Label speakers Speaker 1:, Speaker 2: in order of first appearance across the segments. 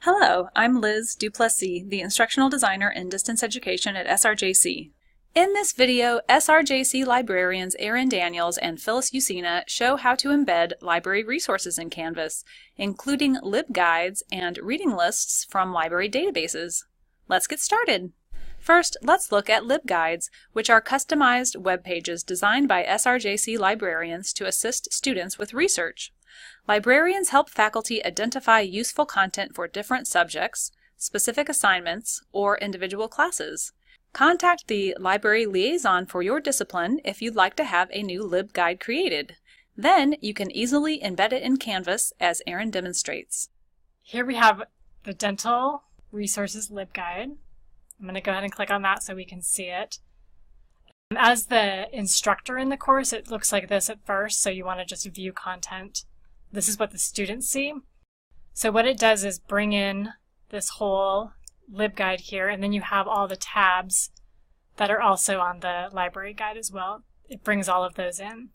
Speaker 1: Hello, I'm Liz Duplessis, the Instructional Designer in Distance Education at SRJC. In this video, SRJC Librarians Erin and Phyllis Usina show how to embed library resources in Canvas, including LibGuides and reading lists from library databases. Let's get started. First, let's look at LibGuides, which are customized web pages designed by SRJC librarians to assist students with research. Librarians help faculty identify useful content for different subjects, specific assignments, or individual classes. Contact the library liaison for your discipline if you'd like to have a new LibGuide created. Then you can easily embed it in Canvas as Erin demonstrates.
Speaker 2: Here we have the Dental Resources LibGuide. I'm going to go ahead and click on that so we can see it. As the instructor in the course, it looks like this at first, so you want to just view content. This is what the students see. So what it does is bring in this whole LibGuide here, and then you have all the tabs that are also on the library guide as well. It brings all of those in.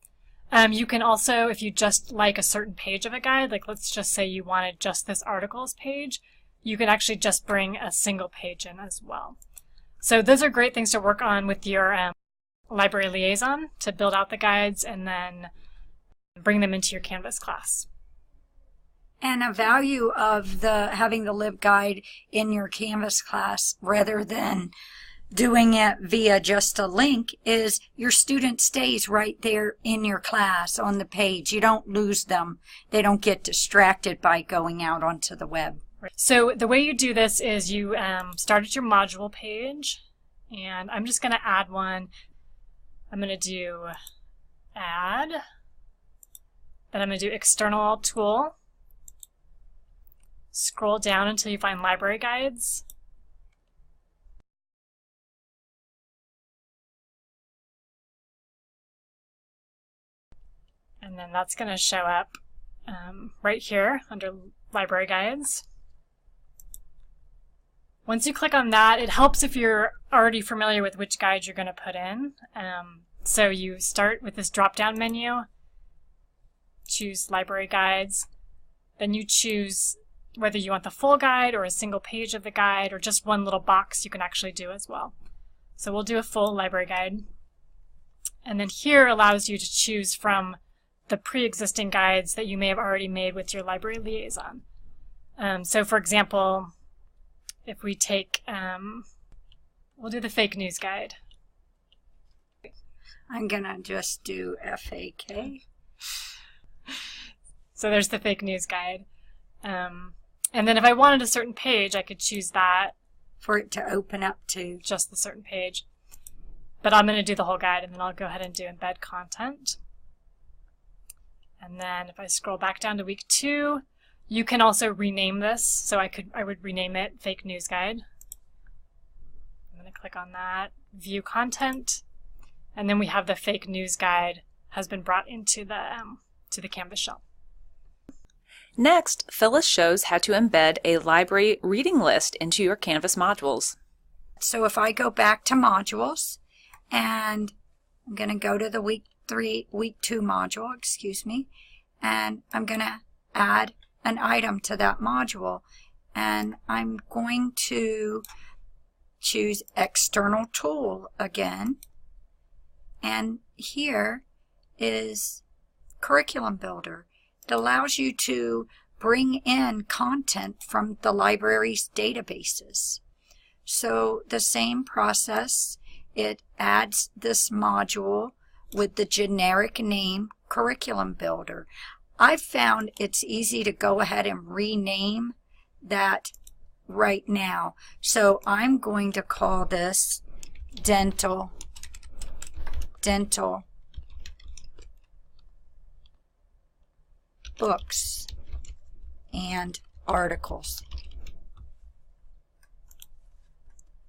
Speaker 2: You can also, if you just like a certain page of a guide, like let's just say you wanted just this articles page, you can actually just bring a single page in as well. So those are great things to work on with your library liaison to build out the guides and then bring them into your Canvas class.
Speaker 3: And a value of having the LibGuide in your Canvas class rather than doing it via just a link is your student stays right there in your class on the page. You don't lose them. They don't get distracted by going out onto the web.
Speaker 2: So the way you do this is you start at your module page, and I'm just going to add one. I'm going to do add, then I'm going to do external tool, scroll down until you find library guides, and then that's going to show up right here under library guides. Once you click on that, it helps if you're already familiar with which guide you're going to put in. So you start with this drop-down menu, choose library guides, then you choose whether you want the full guide or a single page of the guide or just one little box you can actually do as well. So we'll do a full library guide. And then here allows you to choose from the pre-existing guides that you may have already made with your library liaison. So for example, if we take, we'll do the fake news guide.
Speaker 3: I'm going to just do FAK.
Speaker 2: So there's the fake news guide. And then if I wanted a certain page, I could choose that.
Speaker 3: For it to open up to
Speaker 2: just the certain page. But I'm going to do the whole guide, and then I'll go ahead and do embed content. And then if I scroll back down to week 2, you can also rename this. So I would rename it Fake News Guide. I'm going to click on that, view content, and then we have the Fake News Guide has been brought into the to the Canvas shell.
Speaker 1: Next, Phyllis shows how to embed a library reading list into your Canvas modules.
Speaker 3: So if I go back to modules, and I'm going to go to the week 2 module, excuse me, and I'm going to add an item to that module, and I'm going to choose external tool again, and here is curriculum builder. It allows you to bring in content from the library's databases. So the same process, it adds this module with the generic name curriculum builder. I've found it's easy to go ahead and rename that right now. So I'm going to call this dental books and articles.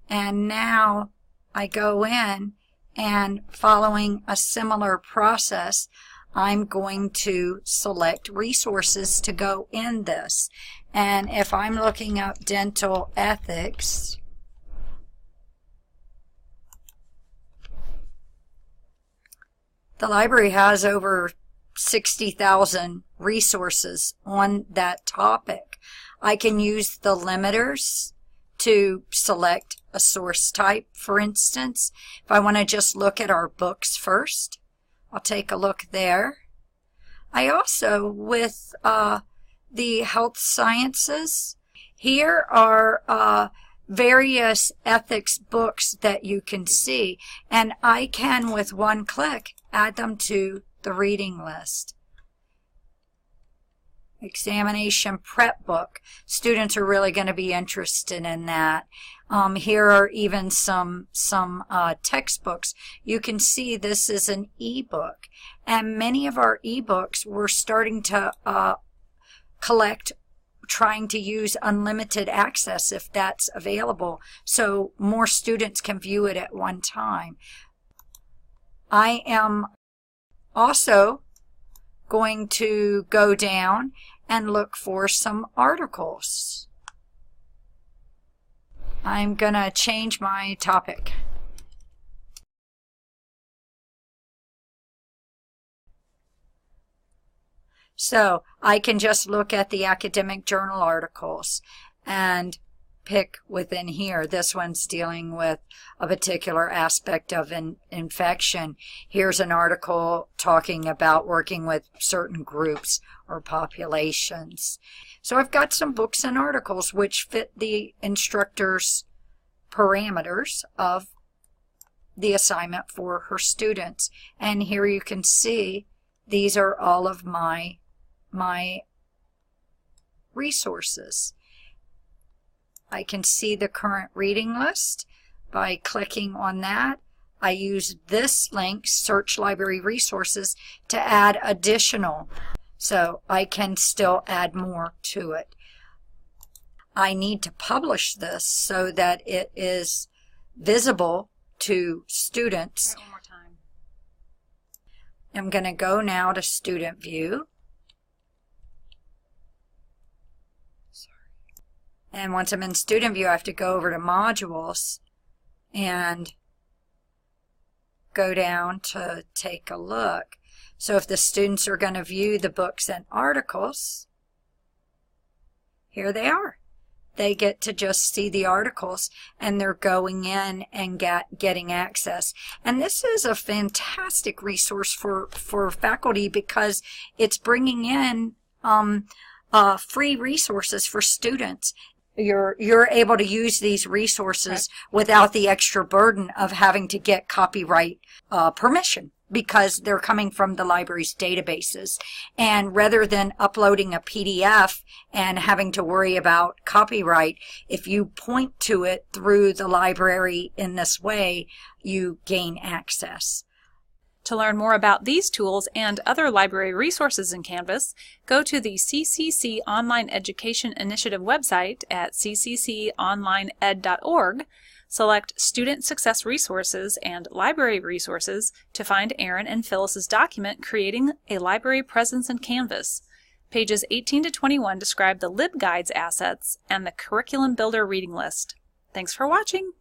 Speaker 3: And now I go in, and following a similar process, I'm going to select resources to go in this. And if I'm looking up dental ethics, the library has over 60,000 resources on that topic. I can use the limiters to select a source type. For instance, if I want to just look at our books first, I'll take a look there. I also, with the health sciences, here are various ethics books that you can see, and I can, with one click, add them to the reading list. Examination prep book. Students are really going to be interested in that. Here are even some textbooks. You can see this is an ebook, and many of our ebooks we're starting to collect, trying to use unlimited access if that's available, so more students can view it at one time. I am also going to go down and look for some articles. I'm going to change my topic. So I can just look at the academic journal articles and pick within here. This one's dealing with a particular aspect of an infection. Here's an article talking about working with certain groups or populations. So I've got some books and articles which fit the instructor's parameters of the assignment for her students. And here you can see these are all of my resources. I can see the current reading list by clicking on that. I use this link, Search Library Resources, to add additional, so I can still add more to it. I need to publish this so that it is visible to students.
Speaker 1: One more time.
Speaker 3: I'm going to go now to Student View. And once I'm in Student View, I have to go over to Modules and go down to take a look. So if the students are going to view the books and articles, here they are. They get to just see the articles, and they're going in and getting access. And this is a fantastic resource for faculty because it's bringing in free resources for students. You're able to use these resources without the extra burden of having to get copyright permission, because they're coming from the library's databases. And rather than uploading a PDF and having to worry about copyright, if you point to it through the library in this way, you gain access.
Speaker 1: To learn more about these tools and other library resources in Canvas, go to the CCC Online Education Initiative website at ccconlineed.org, select Student Success Resources and Library Resources to find Erin and Phyllis's document Creating a Library Presence in Canvas. Pages 18 to 21 describe the LibGuides assets and the Curriculum Builder reading list. Thanks for watching!